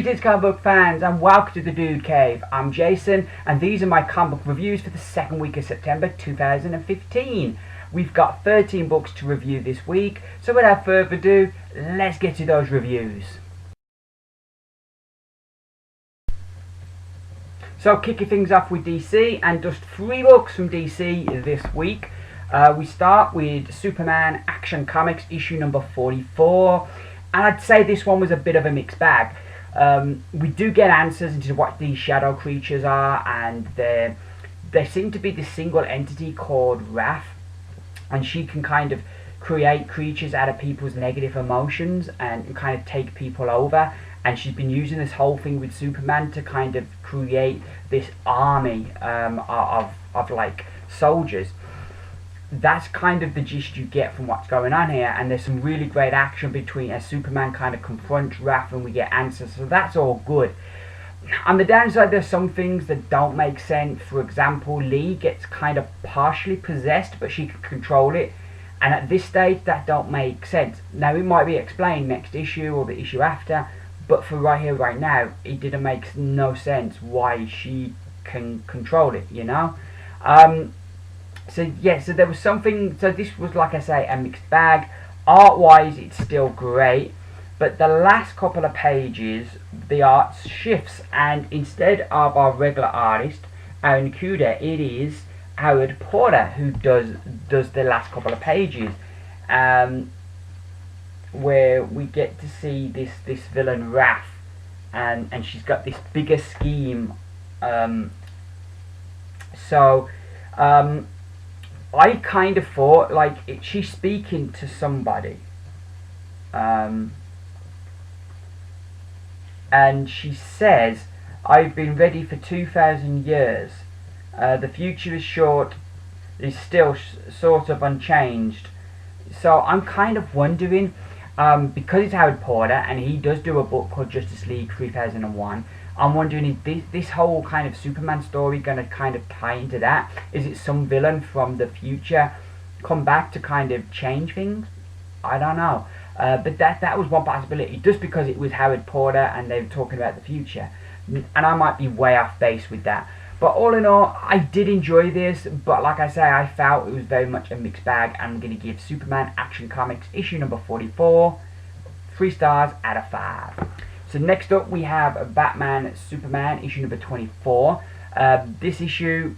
Greetings comic book fans and welcome to the Dude Cave. I'm Jason and these are my comic book reviews for the second week of September 2015. We've got 13 books to review this week, so without further ado, let's get to those reviews. So kicking things off with DC, and just 3 books from DC this week. We start with Superman Action Comics issue number 44, and I'd say this one was a bit of a mixed bag. We do get answers into what these shadow creatures are, and they seem to be this single entity called Wrath, and she can kind of create creatures out of people's negative emotions and kind of take people over. And she's been using this whole thing with Superman to kind of create this army of like soldiers. That's kind of the gist you get from what's going on here, and there's some really great action between as Superman kind of confronts Wrath and we get answers, so that's all good. On the downside, there's some things that don't make sense. For example, Lee gets kind of partially possessed, but she can control it, and at this stage that don't make sense. Now it might be explained next issue or the issue after, but for right here, right now, it didn't make no sense why she can control it, you know? So yeah, so there was something, so this was, like I say, a mixed bag. Art-wise, it's still great, but the last couple of pages, the art shifts, and instead of our regular artist, Aaron Kuda, it is Howard Porter who does the last couple of pages, where we get to see this villain Wrath, and she's got this bigger scheme. I kind of thought like she's speaking to somebody, and she says, "I've been ready for 2,000 years. The future is still sort of unchanged." So I'm kind of wondering, because it's Howard Porter and he does do a book called Justice League 3001. I'm wondering, is this whole kind of Superman story going to kind of tie into that? Is it some villain from the future come back to kind of change things? I don't know. But that was one possibility, just because it was Howard Porter and they were talking about the future. And I might be way off base with that. But all in all, I did enjoy this. But like I say, I felt it was very much a mixed bag. I'm going to give Superman Action Comics issue number 44 3 stars out of 5. So next up we have Batman Superman issue number 24. This issue,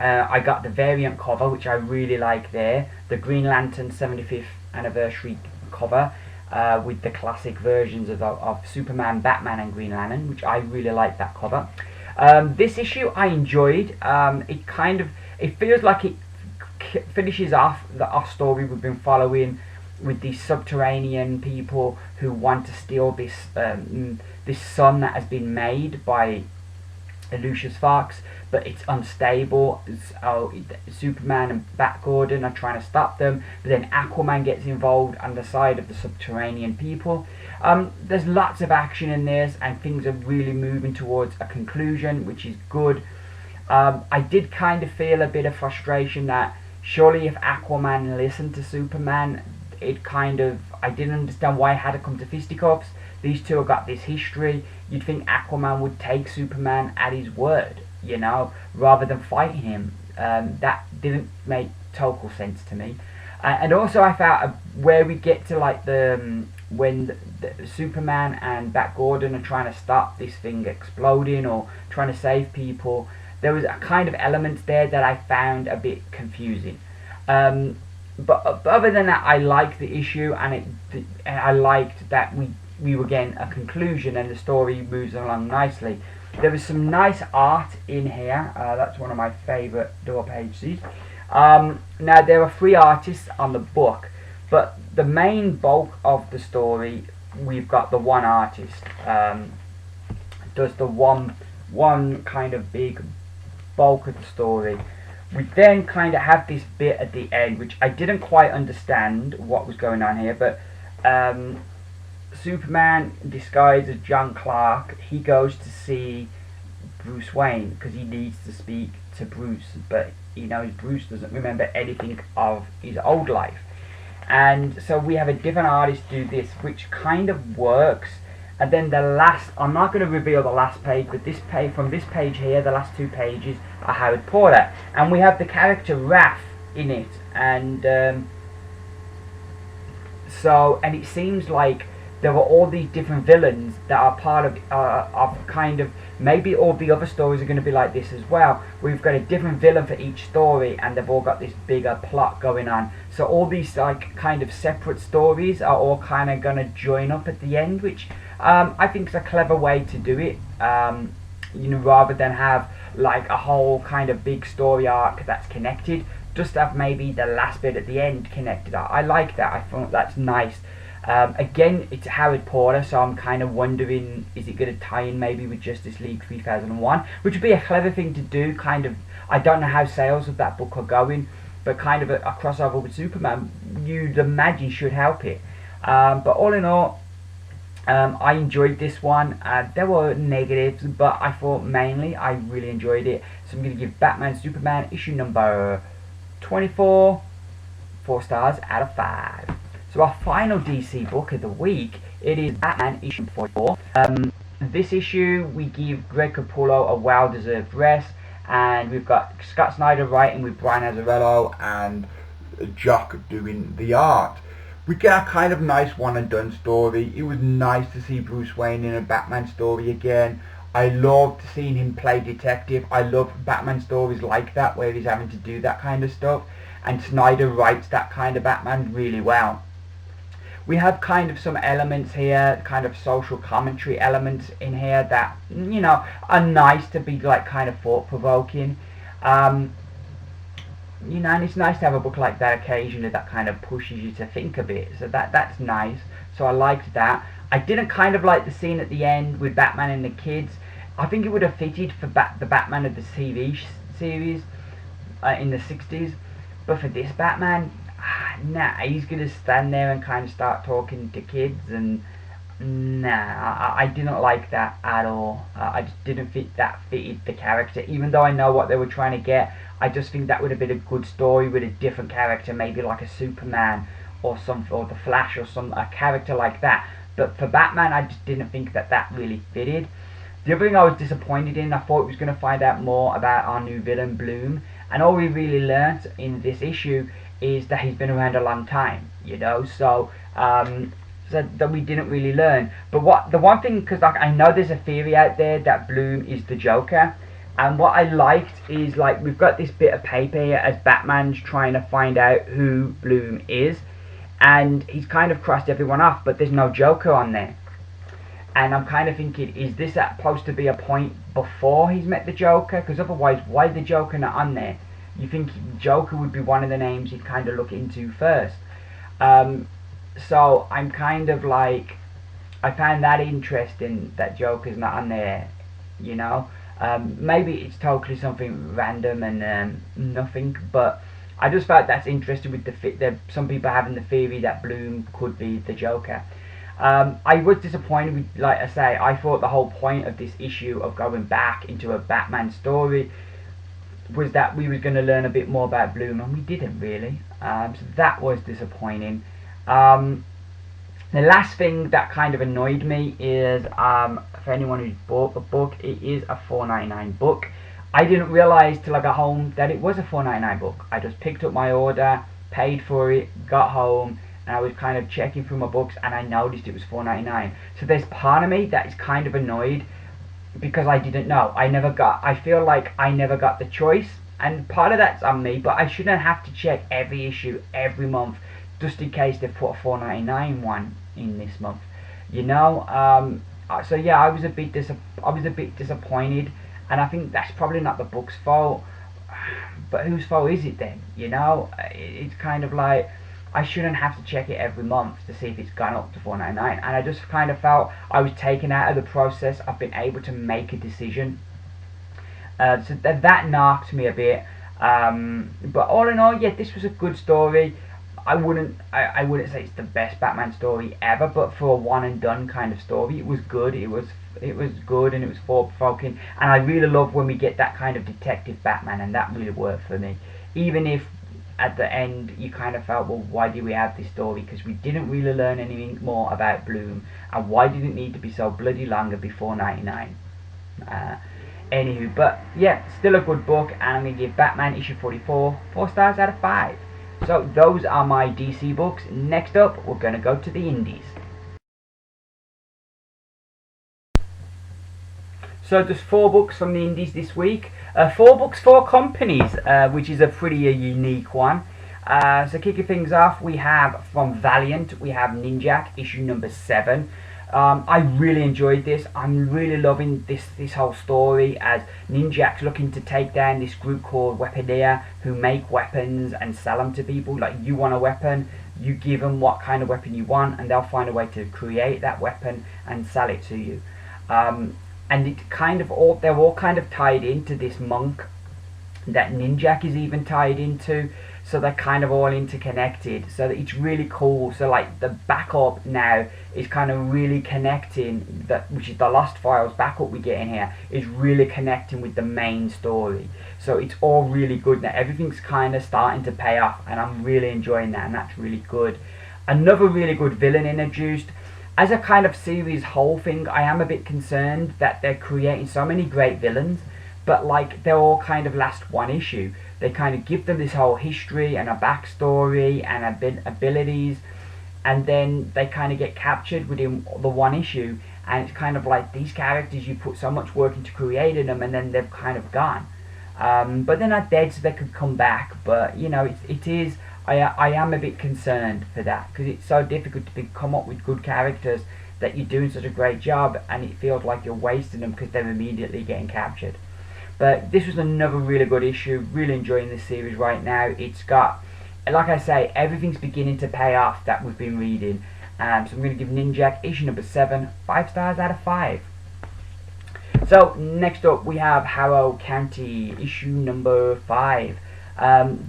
I got the variant cover, which I really like there. The Green Lantern 75th anniversary cover, with the classic versions of Superman, Batman and Green Lantern, which I really like that cover. This issue I enjoyed. It feels like it finishes off our story we've been following, with these subterranean people who want to steal this this sun that has been made by Lucius Fox, but it's unstable. Superman and Batgordon are trying to stop them, but then Aquaman gets involved on the side of the subterranean people. There's lots of action in this, and things are really moving towards a conclusion, which is good. I did kind of feel a bit of frustration that surely if Aquaman listened to Superman, I didn't understand why it had to come to fisticuffs. These two have got this history. You'd think Aquaman would take Superman at his word, you know, rather than fighting him. That didn't make total sense to me. And also I felt where we get to like when the Superman and Batgordon are trying to stop this thing exploding or trying to save people, there was a kind of elements there that I found a bit confusing. But other than that, I liked the issue, and I liked that we were getting a conclusion and the story moves along nicely. There was some nice art in here. That's one of my favourite door pages. Now there are 3 artists on the book, but the main bulk of the story, we've got the one artist does the one kind of big bulk of the story. We then kind of have this bit at the end, which I didn't quite understand what was going on here, but Superman, disguised as John Clark, he goes to see Bruce Wayne because he needs to speak to Bruce, but he knows Bruce doesn't remember anything of his old life. And so we have a different artist do this, which kind of works, And then the last, I'm not going to reveal the last page, but this page, from this page here, the last 2 pages are Howard Porter, and we have the character Raph in it, and and it seems like there were all these different villains that are part of kind of, maybe all the other stories are going to be like this as well. We've got a different villain for each story, and they've all got this bigger plot going on. So all these like kind of separate stories are all kind of going to join up at the end, which I think is a clever way to do it. You know, rather than have like a whole kind of big story arc that's connected, just have maybe the last bit at the end connected. I like that. I thought that's nice. Again, it's Howard Porter, so I'm kind of wondering, is it going to tie in maybe with Justice League 3001, which would be a clever thing to do. Kind of, I don't know how sales of that book are going, but kind of a crossover with Superman, you'd imagine should help it. But all in all, I enjoyed this one. There were negatives, but I thought mainly I really enjoyed it. So I'm going to give Batman Superman issue number 24 4 stars out of 5. So our final DC book of the week, it is Batman issue 44. This issue we give Greg Capullo a well-deserved rest, and we've got Scott Snyder writing with Brian Azzarello and Jock doing the art. We get a kind of nice one and done story. It was nice to see Bruce Wayne in a Batman story again. I loved seeing him play detective. I love Batman stories like that, where he's having to do that kind of stuff, and Snyder writes that kind of Batman really well. We have kind of some elements here, kind of social commentary elements in here that, you know, are nice to be like kind of thought-provoking. You know, and it's nice to have a book like that occasionally that kind of pushes you to think a bit. So that's nice. So I liked that. I didn't kind of like the scene at the end with Batman and the kids. I think it would have fitted for the Batman of the TV series in the 60s. But for this Batman, nah, he's going to stand there and kind of start talking to kids, and nah, I didn't like that at all. I just didn't think that fitted the character, even though I know what they were trying to get. I just think that would have been a good story with a different character, maybe like a Superman or the Flash or a character like that. But for Batman, I just didn't think that really fitted. The other thing I was disappointed in, I thought we was going to find out more about our new villain, Bloom, and all we really learnt in this issue is that he's been around a long time, you know, so that we didn't really learn. But the one thing, because like, I know there's a theory out there that Bloom is the Joker, and what I liked is, like, we've got this bit of paper here as Batman's trying to find out who Bloom is, and he's kind of crossed everyone off, but there's no Joker on there. And I'm kind of thinking, is this supposed to be a point before he's met the Joker? Because otherwise, why is the Joker not on there? You think Joker would be one of the names he'd kind of look into first. So I'm kind of like, I found that interesting that Joker's not on there, you know. Maybe it's totally something random and nothing, but I just felt that's interesting with the some people having the theory that Bloom could be the Joker. I was disappointed with, like I say, I thought the whole point of this issue of going back into a Batman story was that we were going to learn a bit more about Bloom, and we didn't really. So that was disappointing. The last thing that kind of annoyed me is, for anyone who's bought the book, it is a $4.99 book. I didn't realise till I got home that it was a $4.99 book. I just picked up my order, paid for it, got home, and I was kind of checking through my books, and I noticed it was $4.99. So there's part of me that is kind of annoyed because I didn't know. I feel like I never got the choice, and part of that's on me, but I shouldn't have to check every issue every month just in case they put a $4.99 one in this month, you know. So yeah, I was a bit disappointed, and I think that's probably not the book's fault, but whose fault is it then, you know? It's kind of like, I shouldn't have to check it every month to see if it's gone up to $4.99, and I just kind of felt I was taken out of the process of being able to make a decision. So that knocked me a bit, but all in all, yeah, this was a good story. I wouldn't say it's the best Batman story ever, but for a one and done kind of story, it was good. It was good, and it was thought-provoking, and I really love when we get that kind of detective Batman, and that really worked for me. Even if at the end you kind of felt, well, why do we have this story? Because we didn't really learn anything more about Bloom, and why did it need to be so bloody long and before 99? Anywho, but yeah, still a good book, and I'm going to give Batman issue 44 4 stars out of 5. So those are my DC books. Next up, we're going to go to the Indies. So there's 4 books from the Indies this week. 4 books, 4 companies, which is a pretty unique one. So kicking things off, we have from Valiant, we have Ninjak, issue number 7. I really enjoyed this. I'm really loving this whole story, as Ninjak's looking to take down this group called Weaponeer, who make weapons and sell them to people. Like, you want a weapon, you give them what kind of weapon you want, and they'll find a way to create that weapon and sell it to you. And it kind of they're all kind of tied into this monk that Ninjak is even tied into, so they're kind of all interconnected, so that it's really cool. So like the backup now is kind of really connecting, that which is the Lost Files backup we get in here, is really connecting with the main story. So it's all really good now. Everything's kind of starting to pay off, and I'm really enjoying that, and that's really good. Another really good villain introduced. As a kind of series whole thing, I am a bit concerned that they're creating so many great villains, but like they're all kind of last one issue. They kind of give them this whole history and a backstory and abilities, and then they kind of get captured within the one issue, and it's kind of like these characters you put so much work into creating them, and then they've kind of gone. But they're not dead, so they could come back. But you know, it is. I am a bit concerned for that, because it's so difficult to come up with good characters that you're doing such a great job, and it feels like you're wasting them because they're immediately getting captured. But this was another really good issue. Really enjoying this series right now. It's got, like I say, everything's beginning to pay off that we've been reading. So I'm going to give Ninjak issue number 7 5 stars out of 5. So next up we have Harrow County issue number 5.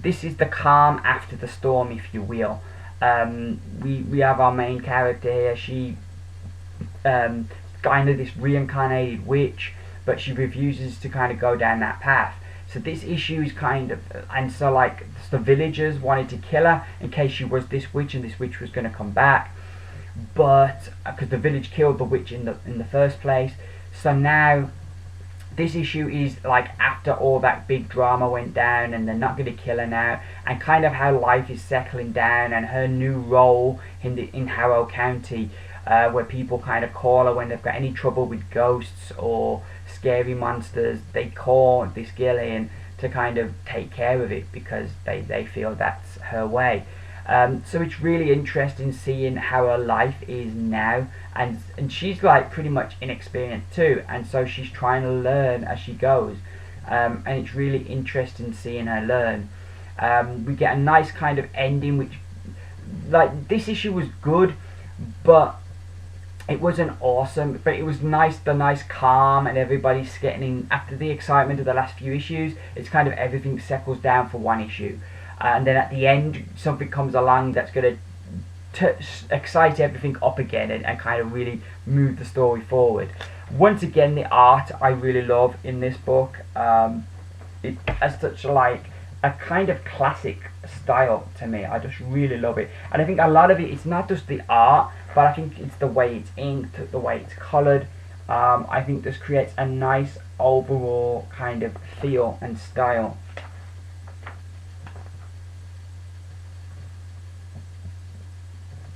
This is the calm after the storm, if you will. We have our main character here. She kind of this reincarnated witch, but she refuses to kind of go down that path. So this issue is kind of, and so like the villagers wanted to kill her in case she was this witch, and this witch was going to come back, but because the village killed the witch in the first place. So now this issue is like after all that big drama went down, and they're not going to kill her now, and kind of how life is settling down, and her new role in Harrow County, where people kind of call her when they've got any trouble with ghosts or scary monsters. They call this girl in to kind of take care of it, because they feel that's her way. So it's really interesting seeing how her life is now, and she's like pretty much inexperienced too, and so she's trying to learn as she goes, and it's really interesting seeing her learn. We get a nice kind of ending, which, like, this issue was good, but it wasn't awesome, but it was nice, the nice calm, and everybody's getting in after the excitement of the last few issues. It's kind of everything settles down for one issue, and then at the end something comes along that's going to excite everything up again, and kind of really move the story forward. Once again, the art I really love in this book. It has such like a kind of classic style to me. I just really love it, and I think a lot of it's not just the art, but I think it's the way it's inked, the way it's coloured. I think this creates a nice overall kind of feel and style.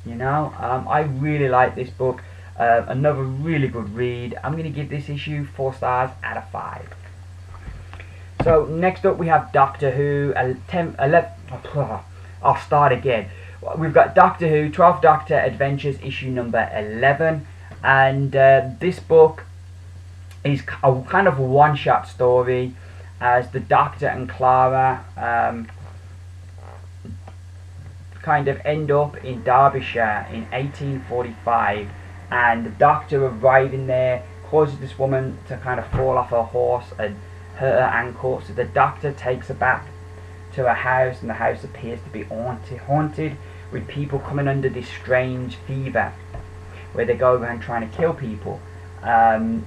You know, I really like this book. Another really good read. I'm going to give this issue 4 stars out of 5. So next up we have Doctor Who. I'll start again. We've got Doctor Who 12th Doctor Adventures issue number 11, and this book is a kind of one-shot story, as the Doctor and Clara kind of end up in Derbyshire in 1845, and the Doctor arriving there causes this woman to kind of fall off her horse and hurt her ankle. So the Doctor takes her back to a house, and the house appears to be haunted with people coming under this strange fever, where they go around trying to kill people. And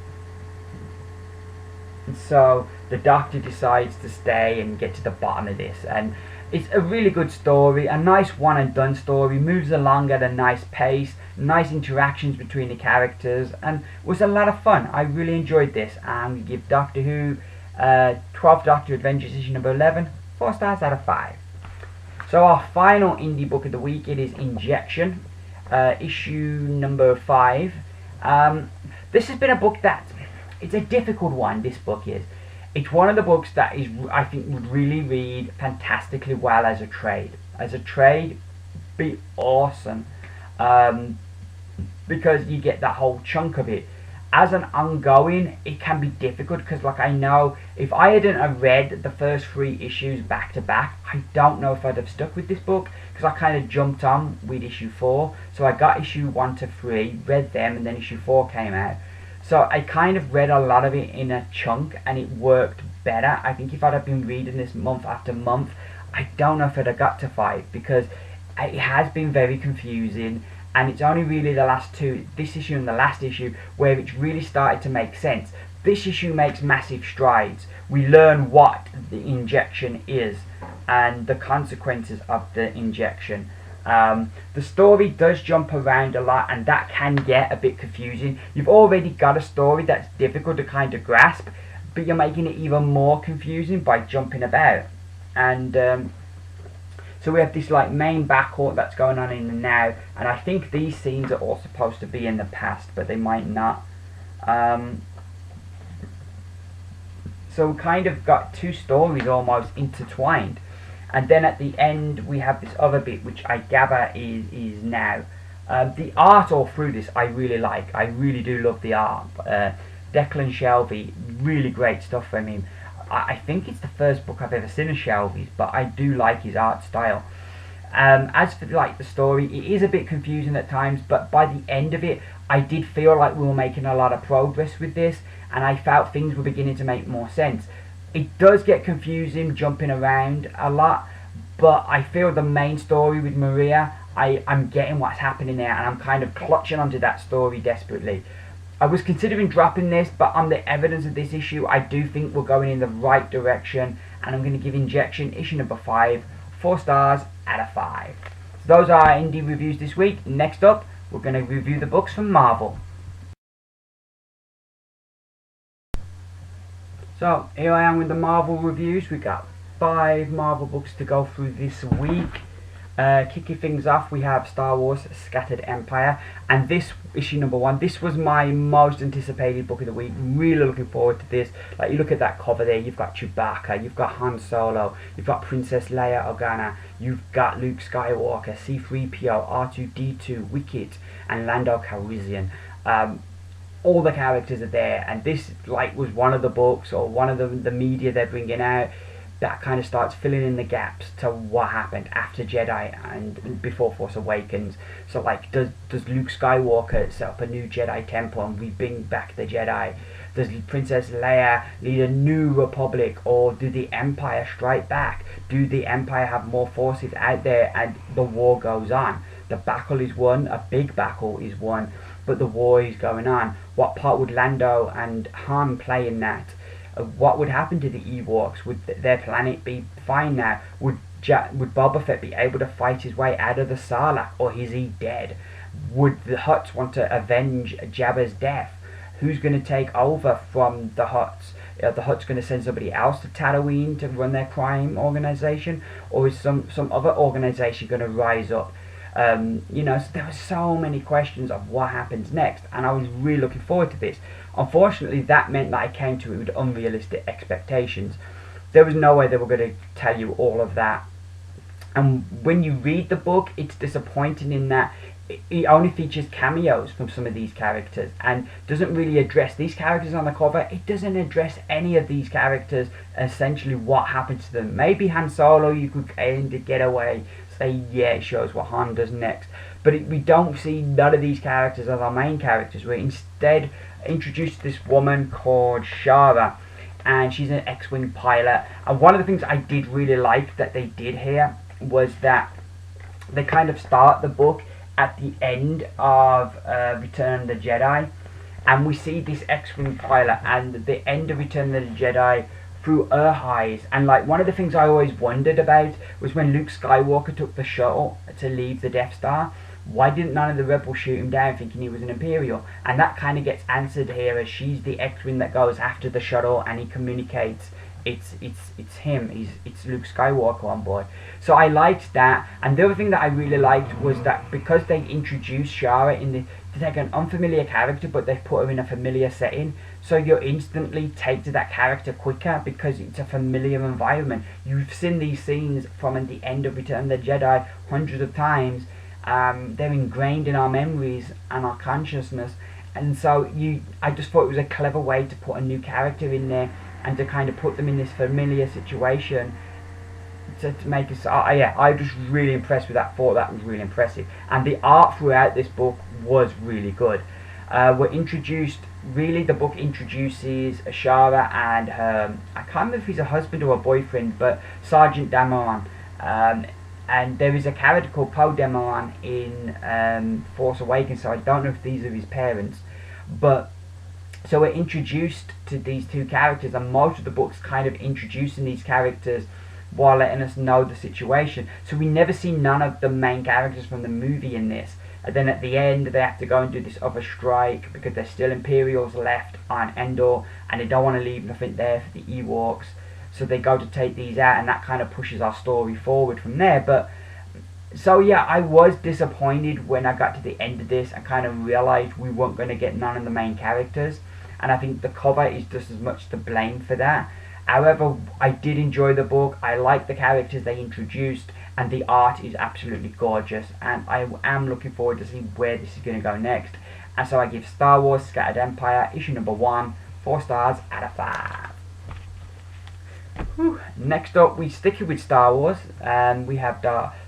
so the Doctor decides to stay and get to the bottom of this, and It's a really good story, a nice one and done story, moves along at a nice pace, nice interactions between the characters, and was a lot of fun. I really enjoyed this, and we give Doctor Who 12th Doctor Adventures issue number 11 4 stars out of 5. So our final indie book of the week, it is Injection, issue number 5. This has been a book that, it's a difficult one, this book is. It's one of the books that is, I think, would really read fantastically well as a trade. As a trade, be awesome. Because you get that whole chunk of it. As an ongoing, it can be difficult because, like, I know if I hadn't have read the first 3 issues back to back, I don't know if I'd have stuck with this book, because I kind of jumped on with issue 4. So I got issue 1 to 3, read them, and then issue 4 came out. So I kind of read a lot of it in a chunk, and it worked better. I think if I'd have been reading this month after month, I don't know if I'd have got to 5, because it has been very confusing. And it's only really the last 2, this issue and the last issue, where it's really started to make sense. This issue makes massive strides. We learn what the injection is and the consequences of the injection. The story does jump around a lot, and that can get a bit confusing. You've already got a story that's difficult to kind of grasp, but you're making it even more confusing by jumping about. And so we have this like main backcourt that's going on in the now, and I think these scenes are all supposed to be in the past, but they might not. So we kind of got 2 stories almost intertwined, and then at the end we have this other bit which I gather is now. The art all through this I really like. I really do love the art. Declan Shelby, really great stuff from him. I think it's the first book I've ever seen of Shelby's, but I do like his art style. As for like the story, it is a bit confusing at times, but by the end of it, I did feel like we were making a lot of progress with this, and I felt things were beginning to make more sense. It does get confusing, jumping around a lot, but I feel the main story with Maria, I'm getting what's happening there, and I'm kind of clutching onto that story desperately. I was considering dropping this, but on the evidence of this issue, I do think we're going in the right direction, and I'm going to give Injection issue number 5 4 stars out of 5. So those are our indie reviews this week. Next up, we're going to review the books from Marvel. So here I am with the Marvel reviews. We've got 5 Marvel books to go through this week. Kicking things off, we have Star Wars Scattered Empire, and this issue number 1, this was my most anticipated book of the week. Really looking forward to this. Like, you look at that cover there, you've got Chewbacca, you've got Han Solo, you've got Princess Leia Organa, you've got Luke Skywalker, C-3PO, R2-D2, Wicket, and Lando Calrissian. All the characters are there, and this like was one of the books or one of the media they're bringing out that kind of starts filling in the gaps to what happened after Jedi and before Force Awakens. So like, does Luke Skywalker set up a new Jedi temple and we bring back the Jedi? Does Princess Leia lead a new republic, or do the Empire strike back? Do the Empire have more forces out there and the war goes on? The battle is won, a big battle is won, but the war is going on. What part would Lando and Han play in that? What would happen to the Ewoks? Would their planet be fine now? Would Boba Fett be able to fight his way out of the Sarlacc, or is he dead? Would the Hutts want to avenge Jabba's death? Who's going to take over from the Hutts? Are the Hutts going to send somebody else to Tatooine to run their crime organization, or is some other organization going to rise up? You know, so there were so many questions of what happens next, and I was really looking forward to this. Unfortunately, that meant that I came to it with unrealistic expectations. There was no way they were going to tell you all of that. And when you read the book, it's disappointing in that it only features cameos from some of these characters and doesn't really address these characters on the cover. It doesn't address any of these characters, essentially what happens to them. Maybe Han Solo, you could kind of get away, say, yeah, it shows what Han does next. But we don't see none of these characters as our main characters. We're instead introduced to this woman called Shara, and she's an X-Wing pilot. And one of the things I did really like that they did here was that they kind of start the book at the end of Return of the Jedi, and we see this X-Wing pilot, and the end of Return of the Jedi through her eyes. And like, one of the things I always wondered about was when Luke Skywalker took the shuttle to leave the Death Star, why didn't none of the rebels shoot him down thinking he was an Imperial? And that kind of gets answered here, as she's the X-Wing that goes after the shuttle, and he communicates it's him, it's Luke Skywalker on board. So I liked that. And the other thing that I really liked was that because they introduced Shara to take an unfamiliar character, but they've put her in a familiar setting, so you instantly take to that character quicker because it's a familiar environment. You've seen these scenes from the end of Return of the Jedi hundreds of times. They're ingrained in our memories and our consciousness, and so I just thought it was a clever way to put a new character in there and to kind of put them in this familiar situation to make us. Yeah, I was just really impressed with that. Thought that was really impressive, and the art throughout this book was really good. We're introduced. Really, the book introduces Ashara and her. I can't remember if he's a husband or a boyfriend, but Sergeant Dameron. And there is a character called Poe Dameron in Force Awakens, so I don't know if these are his parents. But so we're introduced to these two characters, and most of the book's kind of introducing these characters while letting us know the situation. So we never see none of the main characters from the movie in this. And then at the end, they have to go and do this other strike because there's still Imperials left on Endor, and they don't want to leave nothing there for the Ewoks. So they go to take these out, and that kind of pushes our story forward from there. But so yeah, I was disappointed when I got to the end of this and kind of realised we weren't going to get none of the main characters. And I think the cover is just as much to blame for that. However, I did enjoy the book. I like the characters they introduced, and the art is absolutely gorgeous. And I am looking forward to see where this is going to go next. And so I give Star Wars Scattered Empire issue number 1 4 stars out of 5. Whew. Next up, we stick with Star Wars, and we have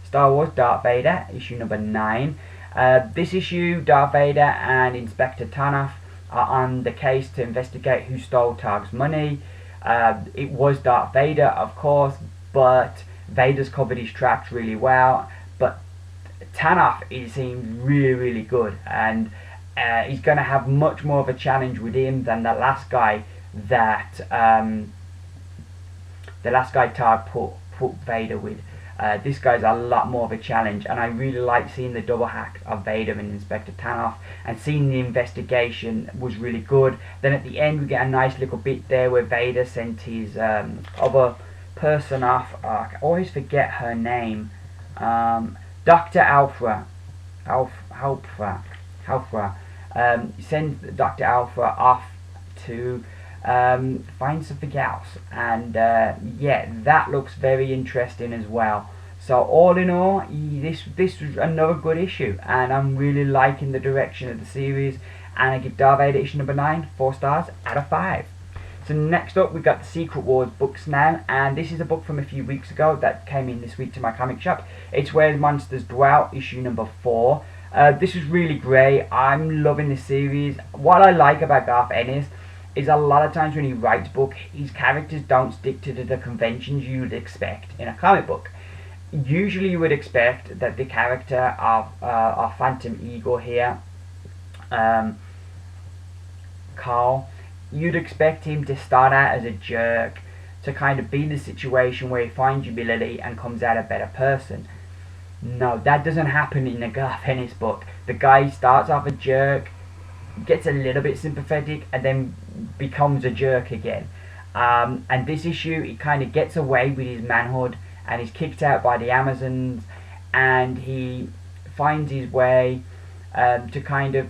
Star Wars Darth Vader issue number 9. This issue, Darth Vader and Inspector Tanoff are on the case to investigate who stole Targ's money. It was Darth Vader, of course, but Vader's covered his tracks really well. But Tanoff, it seems really good, and he's going to have much more of a challenge with him than the last guy that Targ put Vader with. This guy's a lot more of a challenge, and I really like seeing the double hack of Vader and Inspector Tanoff, and seeing the investigation was really good. Then at the end we get a nice little bit there where Vader sent his other person off. I always forget her name. Dr. Alpha. Sends Dr. Alpha off to find something else, and yeah, that looks very interesting as well. So all in all, this was another good issue, and I'm really liking the direction of the series, and I give Darth Vader issue number 9 4 stars out of 5. So next up we got the Secret Wars books now, and this is a book from a few weeks ago that came in this week to my comic shop. It's Where Monsters Dwell issue number 4. This is really great. I'm loving this series. What I like about Garth Ennis is a lot of times when he writes book, his characters don't stick to the conventions you'd expect in a comic book. Usually you would expect that the character of Phantom Eagle here, Carl, you'd expect him to start out as a jerk, to kind of be in the situation where he finds humility and comes out a better person. No, that doesn't happen in the Garth Ennis book. The guy starts off a jerk, gets a little bit sympathetic, and then becomes a jerk again. And this issue, he kind of gets away with his manhood, and he's kicked out by the Amazons, and he finds his way to kind of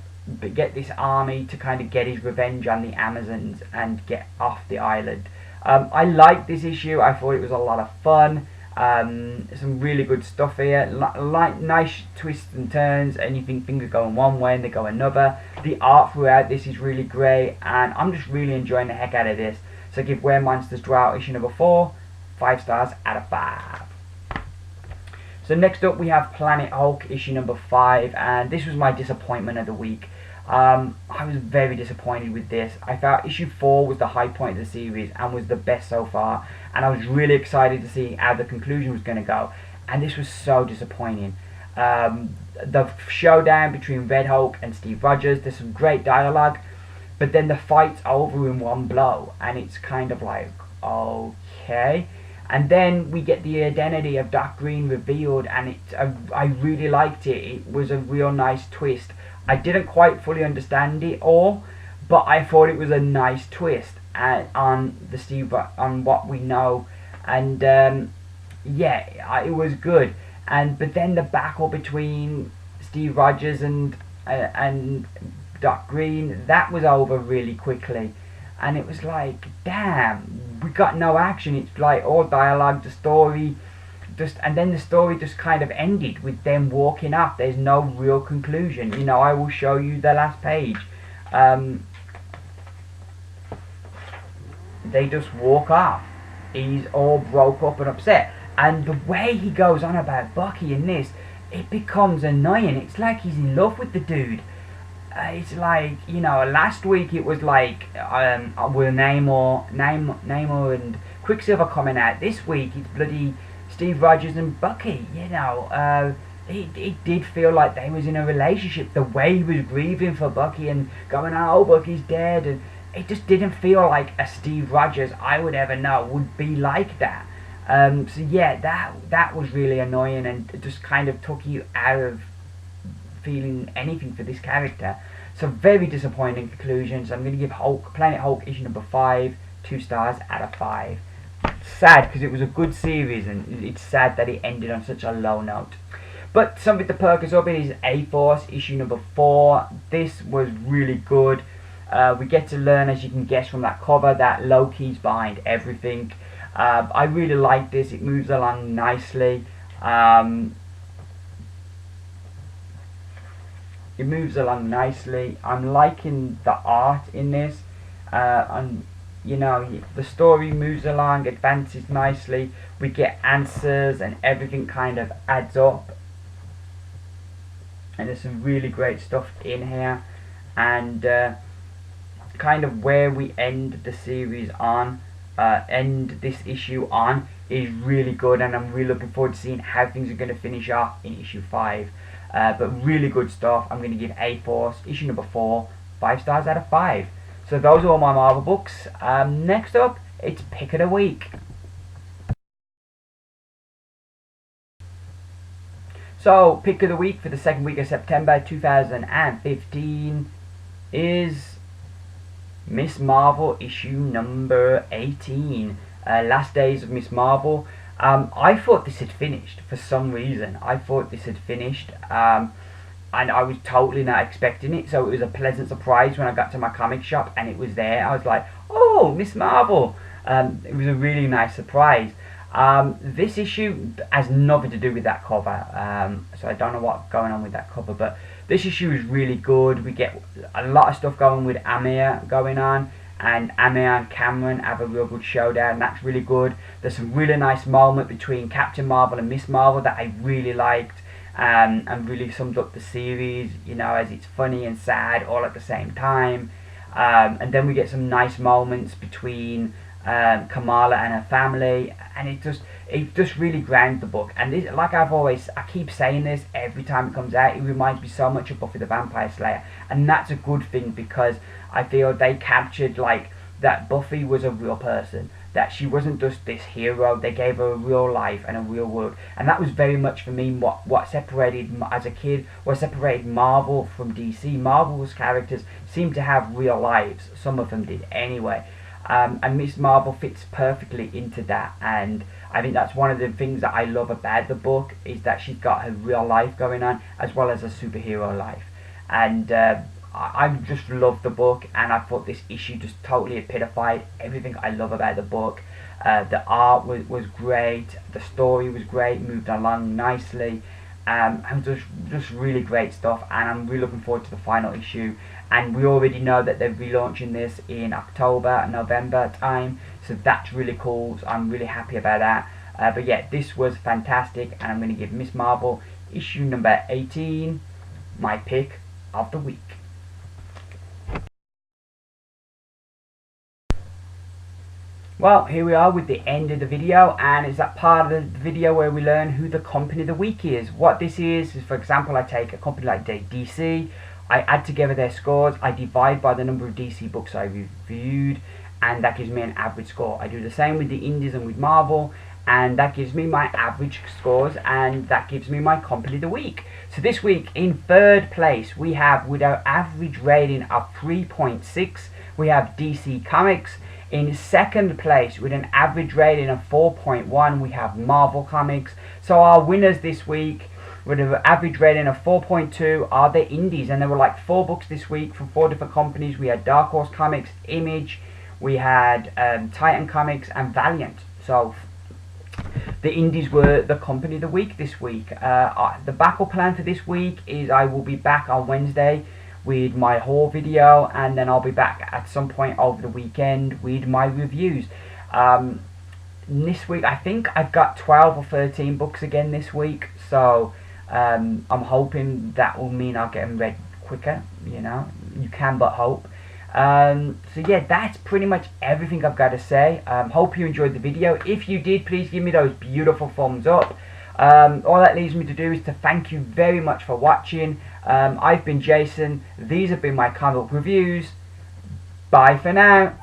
get this army to kind of get his revenge on the Amazons and get off the island. I liked this issue. I thought it was a lot of fun. Some really good stuff here, like nice twists and turns, and you think things are going one way and they go another. The art throughout this is really great, and I'm just really enjoying the heck out of this. So I give Where Monsters Dwell issue number 4 5 stars out of 5. So next up we have Planet Hulk issue number 5, and this was my disappointment of the week. I was very disappointed with this. I felt issue 4 was the high point of the series and was the best so far, and I was really excited to see how the conclusion was going to go, and this was so disappointing. The showdown between Red Hulk and Steve Rogers, there's some great dialogue, but then the fight's over in one blow, and it's kind of like, okay. And then we get the identity of Darth Green revealed, and I really liked it. It was a real nice twist. I didn't quite fully understand it all, but I thought it was a nice twist on what we know, and yeah, it was good. But then the battle between Steve Rogers and Darth Green, that was over really quickly, and it was like, damn, we got no action. It's like all dialogue, the story and then the story just kind of ended with them walking off. There's no real conclusion. I will show you the last page. They just walk off. He's all broke up and upset, and the way he goes on about Bucky in this, it becomes annoying. It's like he's in love with the dude. It's like, last week it was like with Namor and Quicksilver coming out. This week it's bloody Steve Rogers and Bucky. It did feel like they was in a relationship. The way he was grieving for Bucky and going, oh, Bucky's dead, and it just didn't feel like a Steve Rogers I would ever know would be like that. So yeah, that was really annoying, and it just kind of took you out of feeling anything for this character. So very disappointing conclusions. I'm going to give Planet Hulk issue number 5 2 stars out of 5. Sad, because it was a good series, and it's sad that it ended on such a low note. But something to perk us up in is A-Force issue number 4. This was really good. We get to learn, as you can guess from that cover, that Loki's behind everything. I really like this. It moves along nicely. It moves along nicely. I'm liking the art in this. And the story moves along, advances nicely. We get answers, and everything kind of adds up. And there's some really great stuff in here. And kind of where we end the series on, end this issue on, is really good, and I'm really looking forward to seeing how things are going to finish off in issue 5. But really good stuff. I'm going to give A-Force issue number 4 5 stars out of 5. So those are all my Marvel books. Next up, it's Pick of the Week. So, Pick of the Week for the second week of September 2015 is Miss Marvel issue number 18. Last Days of Miss Marvel. I thought this had finished for some reason. I thought this had finished. And I was totally not expecting it, so it was a pleasant surprise when I got to my comic shop and it was there. I was like, oh, Miss Marvel. It was a really nice surprise. This issue has nothing to do with that cover, so I don't know what's going on with that cover, but this issue is really good. We get a lot of stuff going with Amir going on, and Amir and Cameron have a real good showdown. That's really good. There's some really nice moment between Captain Marvel and Miss Marvel that I really liked. And really summed up the series, as it's funny and sad all at the same time. And then we get some nice moments between Kamala and her family, and it just really grounds the book. And this, like I keep saying this every time it comes out, it reminds me so much of Buffy the Vampire Slayer, and that's a good thing, because I feel they captured like that Buffy was a real person, that she wasn't just this hero. They gave her a real life and a real world, and that was very much for me what separated, as a kid, what separated Marvel from DC. Marvel's characters seemed to have real lives, some of them did anyway, and Miss Marvel fits perfectly into that, and I think that's one of the things that I love about the book, is that she's got her real life going on as well as a superhero life. And I just loved the book, and I thought this issue just totally epitomised everything I love about the book. The art was great, the story was great, moved along nicely, and just really great stuff, and I'm really looking forward to the final issue. And we already know that they're relaunching this in October, November time, so that's really cool, so I'm really happy about that. But yeah, this was fantastic, and I'm going to give Miss Marvel issue number 18 my pick of the week. Well, here we are with the end of the video, and it's that part of the video where we learn who the company of the week is. What this is, for example, I take a company like DC, I add together their scores, I divide by the number of DC books I reviewed, and that gives me an average score. I do the same with the Indys and with Marvel, and that gives me my average scores, and that gives me my company of the week. So this week in third place we have, with our average rating of 3.6, we have DC Comics. In second place with an average rating of 4.1 we have Marvel Comics. So our winners this week with an average rating of 4.2 are the Indys, and there were like 4 books this week from 4 different companies. We had Dark Horse Comics, Image, we had Titan Comics and Valiant. So the Indys were the company of the week this week. The backup plan for this week is I will be back on Wednesday with my haul video, and then I'll be back at some point over the weekend with my reviews. This week I think I've got 12 or 13 books again this week, so I'm hoping that will mean I'll get them read quicker. You know, you can but hope. So yeah, that's pretty much everything I've got to say. Hope you enjoyed the video. If you did, please give me those beautiful thumbs up. All that leaves me to do is to thank you very much for watching. I've been Jason. These have been my comic book reviews. Bye for now.